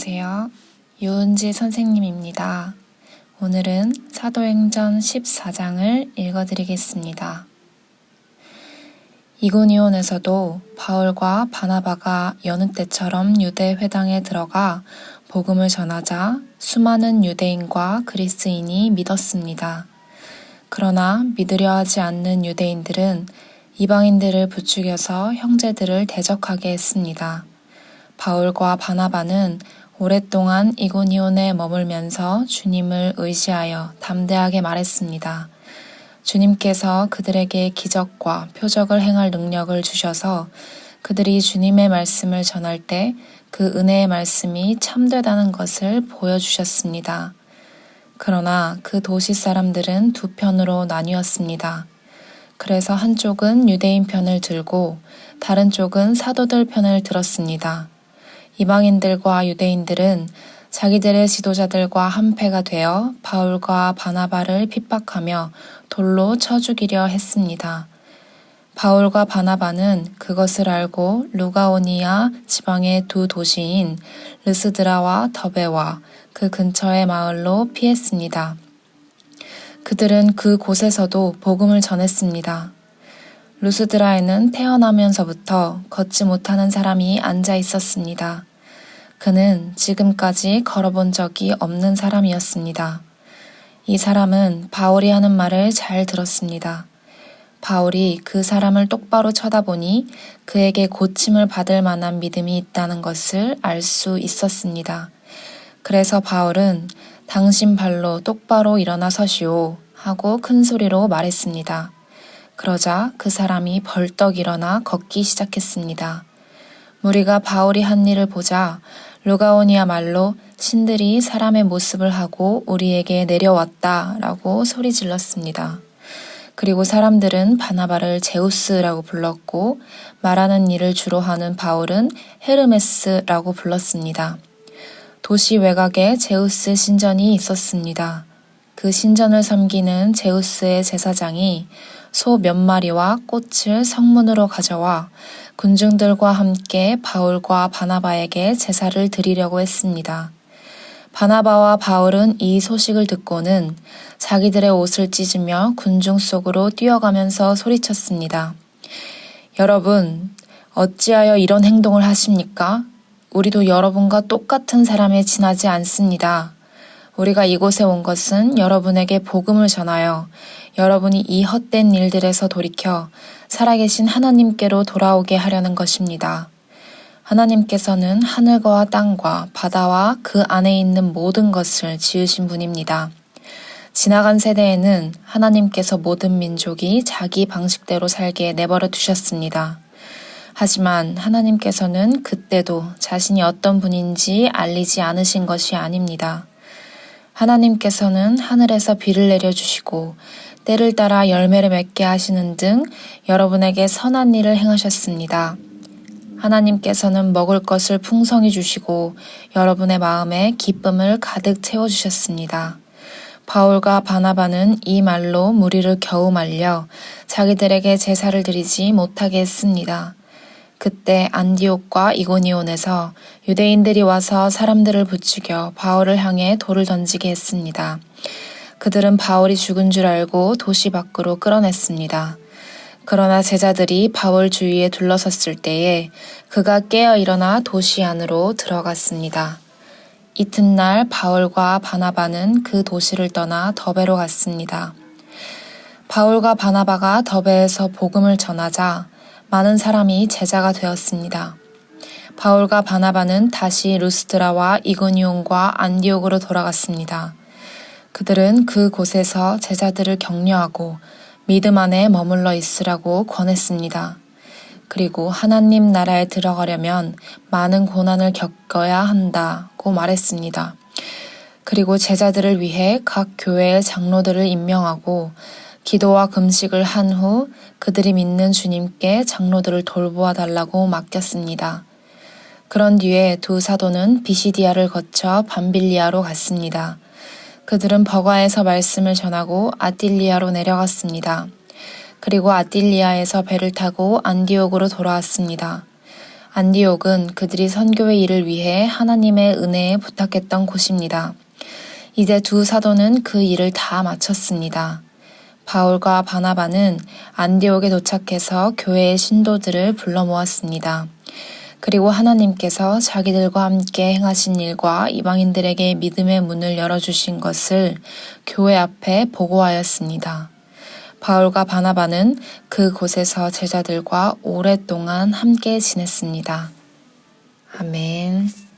안녕하세요. 유은지 선생님입니다. 오늘은 사도행전 14장을 읽어드리겠습니다. 이고니온에서도 바울과 바나바가 여느 때처럼 유대 회당에 들어가 복음을 전하자 수많은 유대인과 그리스인이 믿었습니다. 그러나 믿으려 하지 않는 유대인들은 이방인들을 부추겨서 형제들을 대적하게 했습니다. 바울과 바나바는 오랫동안 이고니온에 머물면서 주님을 의지하여 담대하게 말했습니다. 주님께서 그들에게 기적과 표적을 행할 능력을 주셔서 그들이 주님의 말씀을 전할 때 그 은혜의 말씀이 참되다는 것을 보여주셨습니다. 그러나 그 도시 사람들은 두 편으로 나뉘었습니다. 그래서 한쪽은 유대인 편을 들고 다른 쪽은 사도들 편을 들었습니다. 이방인들과 유대인들은 자기들의 지도자들과 한패가 되어 바울과 바나바를 핍박하며 돌로 쳐 죽이려 했습니다. 바울과 바나바는 그것을 알고 루가오니아 지방의 두 도시인 르스드라와 더베와 그 근처의 마을로 피했습니다. 그들은 그 곳에서도 복음을 전했습니다. 루스드라에는 태어나면서부터 걷지 못하는 사람이 앉아 있었습니다. 그는 지금까지 걸어본 적이 없는 사람이었습니다. 이 사람은 바울이 하는 말을 잘 들었습니다. 바울이 그 사람을 똑바로 쳐다보니 그에게 고침을 받을 만한 믿음이 있다는 것을 알 수 있었습니다. 그래서 바울은 당신 발로 똑바로 일어나 서시오 하고 큰 소리로 말했습니다. 그러자 그 사람이 벌떡 일어나 걷기 시작했습니다. 무리가 바울이 한 일을 보자 루가오니아 말로 신들이 사람의 모습을 하고 우리에게 내려왔다 라고 소리 질렀습니다. 그리고 사람들은 바나바를 제우스라고 불렀고 말하는 일을 주로 하는 바울은 헤르메스라고 불렀습니다. 도시 외곽에 제우스 신전이 있었습니다. 그 신전을 섬기는 제우스의 제사장이 소 몇 마리와 꽃을 성문으로 가져와 군중들과 함께 바울과 바나바에게 제사를 드리려고 했습니다. 바나바와 바울은 이 소식을 듣고는 자기들의 옷을 찢으며 군중 속으로 뛰어가면서 소리쳤습니다. 여러분, 어찌하여 이런 행동을 하십니까? 우리도 여러분과 똑같은 사람에 지나지 않습니다. 우리가 이곳에 온 것은 여러분에게 복음을 전하여 여러분이 이 헛된 일들에서 돌이켜 살아계신 하나님께로 돌아오게 하려는 것입니다. 하나님께서는 하늘과 땅과 바다와 그 안에 있는 모든 것을 지으신 분입니다. 지나간 세대에는 하나님께서 모든 민족이 자기 방식대로 살게 내버려 두셨습니다. 하지만 하나님께서는 그때도 자신이 어떤 분인지 알리지 않으신 것이 아닙니다. 하나님께서는 하늘에서 비를 내려주시고 때를 따라 열매를 맺게 하시는 등 여러분에게 선한 일을 행하셨습니다. 하나님께서는 먹을 것을 풍성히 주시고 여러분의 마음에 기쁨을 가득 채워주셨습니다. 바울과 바나바는 이 말로 무리를 겨우 말려 자기들에게 제사를 드리지 못하게 했습니다. 그때 안디옥과 이고니온에서 유대인들이 와서 사람들을 부추겨 바울을 향해 돌을 던지게 했습니다. 그들은 바울이 죽은 줄 알고 도시 밖으로 끌어냈습니다. 그러나 제자들이 바울 주위에 둘러섰을 때에 그가 깨어 일어나 도시 안으로 들어갔습니다. 이튿날 바울과 바나바는 그 도시를 떠나 더베로 갔습니다. 바울과 바나바가 더베에서 복음을 전하자 많은 사람이 제자가 되었습니다. 바울과 바나바는 다시 루스드라와 이고니온과 안디옥으로 돌아갔습니다. 그들은 그곳에서 제자들을 격려하고 믿음 안에 머물러 있으라고 권했습니다. 그리고 하나님 나라에 들어가려면 많은 고난을 겪어야 한다고 말했습니다. 그리고 제자들을 위해 각 교회의 장로들을 임명하고 기도와 금식을 한 후 그들이 믿는 주님께 장로들을 돌보아 달라고 맡겼습니다. 그런 뒤에 두 사도는 비시디아를 거쳐 밤빌리아로 갔습니다. 그들은 버가에서 말씀을 전하고 아딜리아로 내려갔습니다. 그리고 아딜리아에서 배를 타고 안디옥으로 돌아왔습니다. 안디옥은 그들이 선교의 일을 위해 하나님의 은혜에 부탁했던 곳입니다. 이제 두 사도는 그 일을 다 마쳤습니다. 바울과 바나바는 안디옥에 도착해서 교회의 신도들을 불러 모았습니다. 그리고 하나님께서 자기들과 함께 행하신 일과 이방인들에게 믿음의 문을 열어주신 것을 교회 앞에 보고하였습니다. 바울과 바나바는 그곳에서 제자들과 오랫동안 함께 지냈습니다. 아멘.